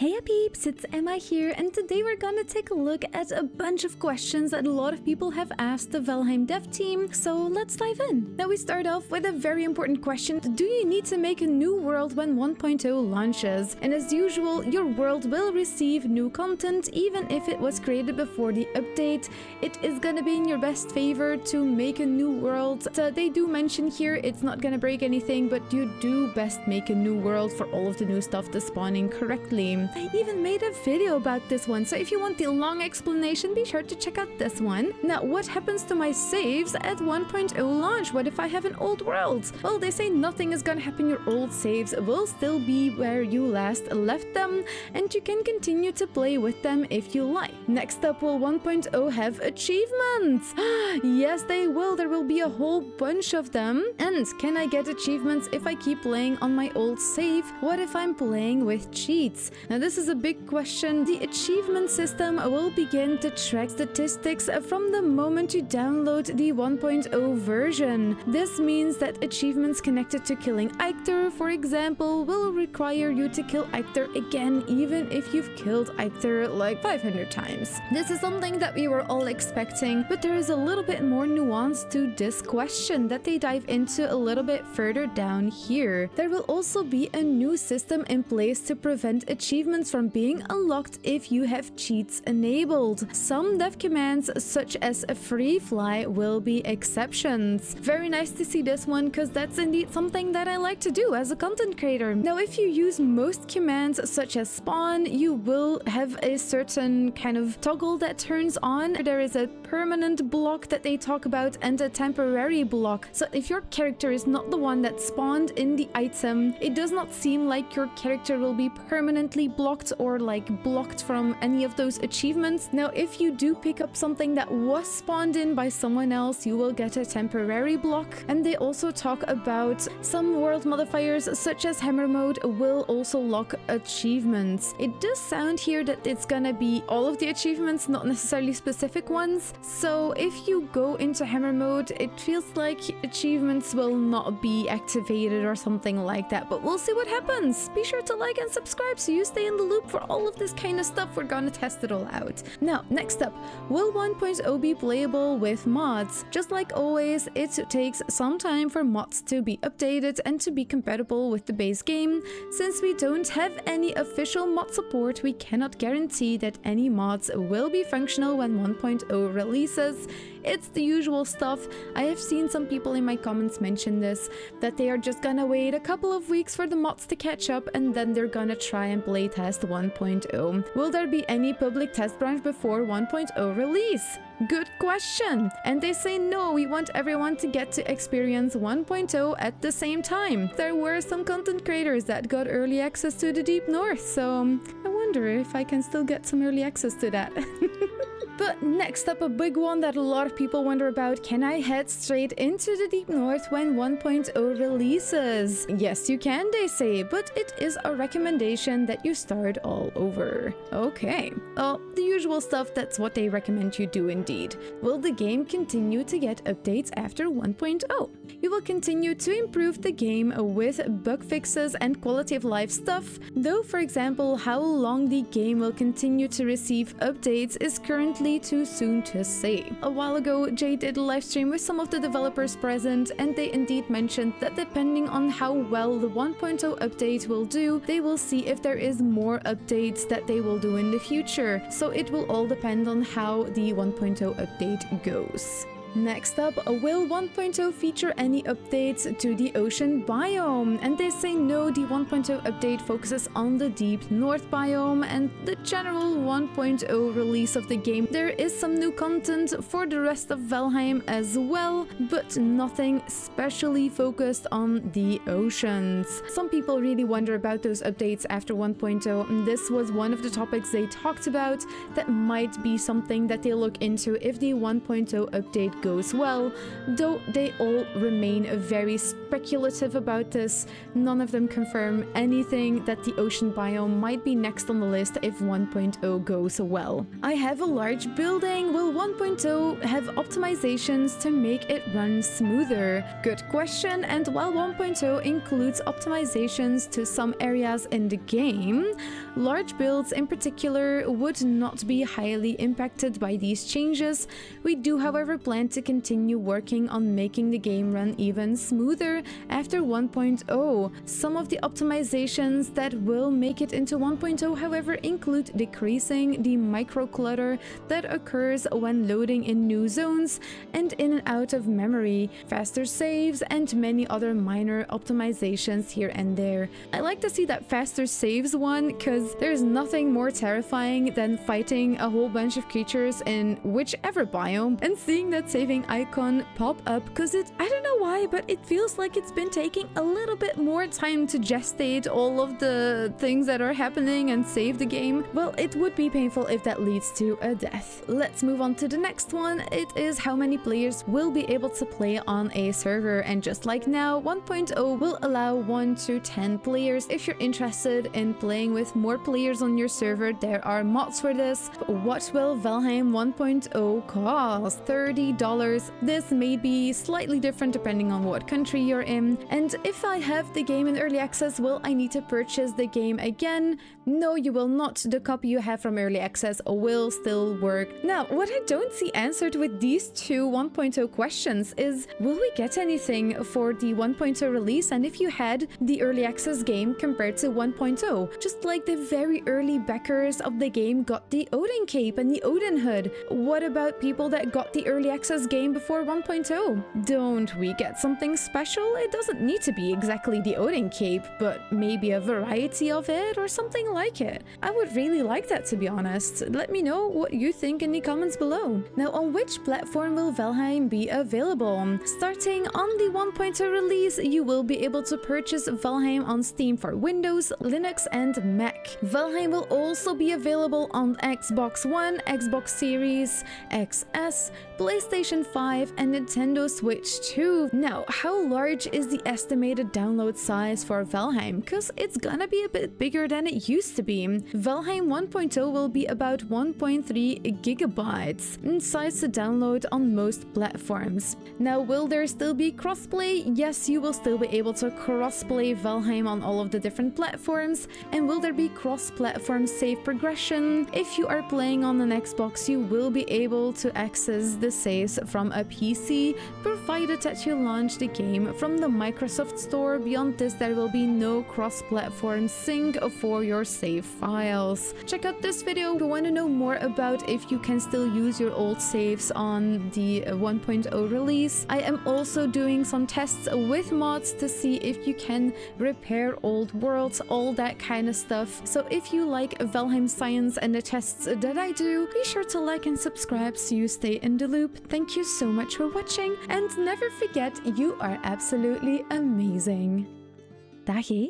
Hey peeps, it's Emma here, and today we're gonna take a look at a bunch of questions that a lot of people have asked the Valheim dev team, so let's dive in. Now we start off with a very important question. Do you need to make a new world when 1.0 launches? And as usual, your world will receive new content even if it was created before the update. It is gonna be in your best favor to make a new world. So they do mention here it's not gonna break anything, but you do best make a new world for all of the new stuff to spawn in correctly. I even made a video about this one, so if you want the long explanation, be sure to check out this one. Now, what happens to my saves at 1.0 launch? What if I have an old world? Well, they say nothing is gonna happen. Your old saves will still be where you last left them, and you can continue to play with them if you like. Next up, will 1.0 have achievements? Yes, they will. There will be a whole bunch of them. And can I get achievements if I keep playing on my old save? What if I'm playing with cheats? Now, this is a big question. The achievement system will begin to track statistics from the moment you download the 1.0 version. This means that achievements connected to killing Eikthyr, for example, will require you to kill Eikthyr again, even if you've killed Eikthyr like 500 times. This is something that we were all expecting, but there is a little bit more nuance to this question that they dive into a little bit further down here. There will also be a new system in place to prevent achievements from being unlocked if you have cheats enabled. Some dev commands, such as a free fly, will be exceptions. Very nice to see this one, because that's indeed something that I like to do as a content creator. Now, if you use most commands, such as spawn, you will have a certain kind of toggle that turns on. There is a permanent block that they talk about and a temporary block. So if your character is not the one that spawned in the item, it does not seem like your character will be permanently blocked or blocked from any of those achievements. Now, if you do pick up something that was spawned in by someone else, you will get a temporary block. And they also talk about some world modifiers, such as hammer mode, will also lock achievements. It does sound here that it's gonna be all of the achievements, not necessarily specific ones. So if you go into hammer mode, it feels like achievements will not be activated or something like that, but we'll see what happens. Be sure to like and subscribe so you stay in the loop for all of this kind of stuff. We're gonna test it all out. Now, next up, will 1.0 be playable with mods? Just like always, it takes some time for mods to be updated and to be compatible with the base game. Since we don't have any official mod support, we cannot guarantee that any mods will be functional when 1.0 releases. It's the usual stuff. I have seen some people in my comments mention this, that they are just gonna wait a couple of weeks for the mods to catch up and then they're gonna try and playtest 1.0. Will there be any public test branch before 1.0 release? Good question. And they say no, we want everyone to get to experience 1.0 at the same time. There were some content creators that got early access to the Deep North, so I wonder if I can still get some early access to that. But next up, a big one that a lot of people wonder about: can I head straight into the Deep North when 1.0 releases? Yes, you can, they say, but it is a recommendation that you start all over. Okay, well, the usual stuff, that's what they recommend you do indeed. Will the game continue to get updates after 1.0? You will continue to improve the game with bug fixes and quality of life stuff, though, for example, how long the game will continue to receive updates is currently too soon to say. A while ago, Jay did a live stream with some of the developers present, and they indeed mentioned that depending on how well the 1.0 update will do, they will see if there is more updates that they will do in the future. So it will all depend on how the 1.0 update goes. Next up, will 1.0 feature any updates to the ocean biome? And they say no, the 1.0 update focuses on the Deep North biome and the general 1.0 release of the game. There is some new content for the rest of Valheim as well, but nothing specially focused on the oceans. Some people really wonder about those updates after 1.0, and this was one of the topics they talked about that might be something that they look into if the 1.0 update it goes well, though they all remain very speculative about this. None of them confirm anything that the ocean biome might be next on the list if 1.0 goes well. I have a large building. Will 1.0 have optimizations to make it run smoother? Good question, and while 1.0 includes optimizations to some areas in the game, large builds in particular would not be highly impacted by these changes. We do, however, plan to continue working on making the game run even smoother after 1.0. Some of the optimizations that will make it into 1.0, however, include decreasing the micro clutter that occurs when loading in new zones and in and out of memory, faster saves, and many other minor optimizations here and there. I like to see that faster saves one, because there's nothing more terrifying than fighting a whole bunch of creatures in whichever biome and seeing that saving icon pop up, because I don't know why, but it feels like it's been taking a little bit more time to gestate all of the things that are happening and save the game. Well, it would be painful if that leads to a death. Let's move on to the next one. It is how many players will be able to play on a server, and just like now, 1.0 will allow 1 to 10 players. If you're interested in playing with more players on your server, there are mods for this. What will Valheim 1.0 cost? $30. This may be slightly different depending on what country you're in. And if I have the game in early access, will I need to purchase the game again? No, you will not. The copy you have from early access will still work. Now, what I don't see answered with these two 1.0 questions is, will we get anything for the 1.0 release? And if you had the early access game compared to 1.0, just like the very early backers of the game got the Odin cape and the Odin hood, what about people that got the early access game before 1.0? Don't we get something special? It doesn't need to be exactly the Odin cape, but maybe a variety of it or something like it. I would really like that, to be honest. Let me know what you think in the comments below. Now, on which platform will Valheim be available? Starting on the 1.0 release, you will be able to purchase Valheim on Steam for Windows, Linux, and Mac. Valheim will also be available on Xbox One, Xbox Series XS, PlayStation 5, and Nintendo Switch 2. Now, how large is the estimated download size for Valheim? Because it's gonna be a bit bigger than it used to be. Valheim 1.0 will be about 1.3 gigabytes in size to download on most platforms. Now, will there still be crossplay? Yes, you will still be able to crossplay Valheim on all of the different platforms. And will there be cross-platform save progression? If you are playing on an Xbox, you will be able to access the saves from a PC, provided that you launch the game from the Microsoft Store. Beyond this, there will be no cross-platform sync for your save files. Check out this video if you want to know more about if you can still use your old saves on the 1.0 release. I am also doing some tests with mods to see if you can repair old worlds, all that kind of stuff. So if you like Valheim science and the tests that I do, be sure to like and subscribe so you stay in the loop. Thank you so much for watching, and never forget, you are absolutely amazing. Daghé!